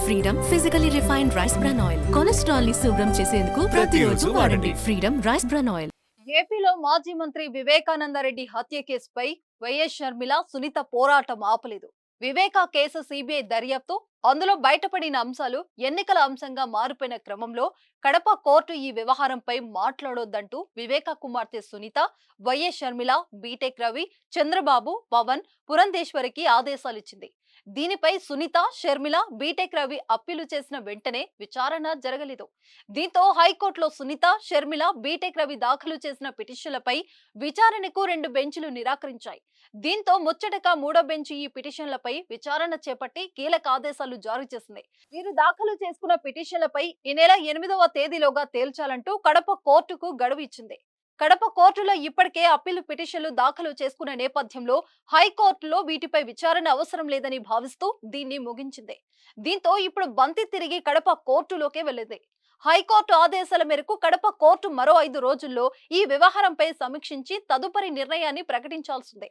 Freedom physically refined rice bran oil. Cholesterol ని శుభ్రం చేసేందుకు ప్రతిరోజు వాడండి ఫ్రీడమ్ రైస్ బ్రాన్ ఆయిల్. ఏపీలో మాజీ మంత్రి వివేకానందరెడ్డి హత్య కేసుపై వైఎస్ షర్మిల, సునీత పోరాటం ఆపలేదు. వివేకా కేసు సిబిఐ దర్యాప్తు, అందులో బయటపడిన అంశాలు ఎన్నికల అంశంగా మారిపోయిన క్రమంలో కడప కోర్టు ఈ వ్యవహారంపై మాట్లాడొద్దంటూ వివేకా కుమార్తె సునీత, వైఎస్ షర్మిల, బీటెక్ రవి, చంద్రబాబు, పవన్, పురంధేశ్వరికి ఆదేశాలిచ్చింది. దీనిపై సునీత, షర్మిల, బీటెక్ రవి అప్పీలు చేసిన వెంటనే విచారణ జరగలేదు. దీంతో హైకోర్టులో సునీత, షర్మిల, బీటెక్ రవి దాఖలు చేసిన పిటిషన్లపై విచారణకు 2 బెంచ్లు నిరాకరించాయి. దీంతో ముచ్చటగా 3వ బెంచ్ ఈ పిటిషన్లపై విచారణ చేపట్టి కీలక ఆదేశాలు జారీ చేసింది. వీరు దాఖలు చేసుకున్న పిటిషన్లపై ఈ నెల 8వ తేదీలోగా తేల్చాలంటూ కడప కోర్టుకు గడువు ఇచ్చింది. కడప కోర్టులో ఇప్పటికే అప్పీలు పిటిషన్లు దాఖలు చేసుకున్న నేపథ్యంలో హైకోర్టులో వీటిపై విచారణ అవసరం లేదని భావిస్తూ దీన్ని ముగించింది. దీంతో ఇప్పుడు బంతి తిరిగి కడప కోర్టులోకే వెళ్ళింది. హైకోర్టు ఆదేశాల మేరకు కడప కోర్టు మరో 5 రోజుల్లో ఈ వ్యవహారంపై సమీక్షించి తదుపరి నిర్ణయాన్ని ప్రకటించాల్సిందే.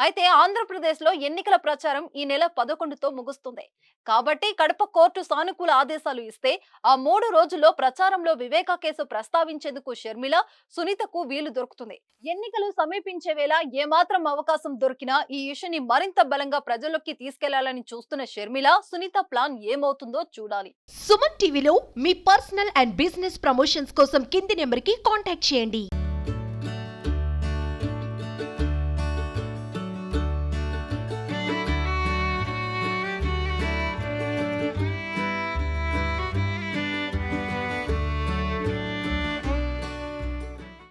అయితే ఆంధ్రప్రదేశ్ లో ఎన్నికల ప్రచారం ఈ నెల 11తో ముగుస్తుంది. కాబట్టి కడప కోర్టు సానుకూల ఆదేశాలు ఇస్తే ఆ 3 రోజుల్లో ప్రచారంలో వివేకా కేసు ప్రస్తావించేందుకు షర్మిల, సునీతకు వీలు దొరుకుతుంది. ఎన్నికలు సమీపించే వేళ ఏమాత్రం అవకాశం దొరికినా ఈ ఇష్యూని మరింత బలంగా ప్రజల్లోకి తీసుకెళ్లాలని చూస్తున్న షర్మిల, సునీత ప్లాన్ ఏమవుతుందో చూడాలి. సుమన్ టీవీలో మీ పర్సనల్ అండ్ బిజినెస్ ప్రమోషన్స్ కోసం కింది నెంబర్కి కాంటాక్ట్ చేయండి.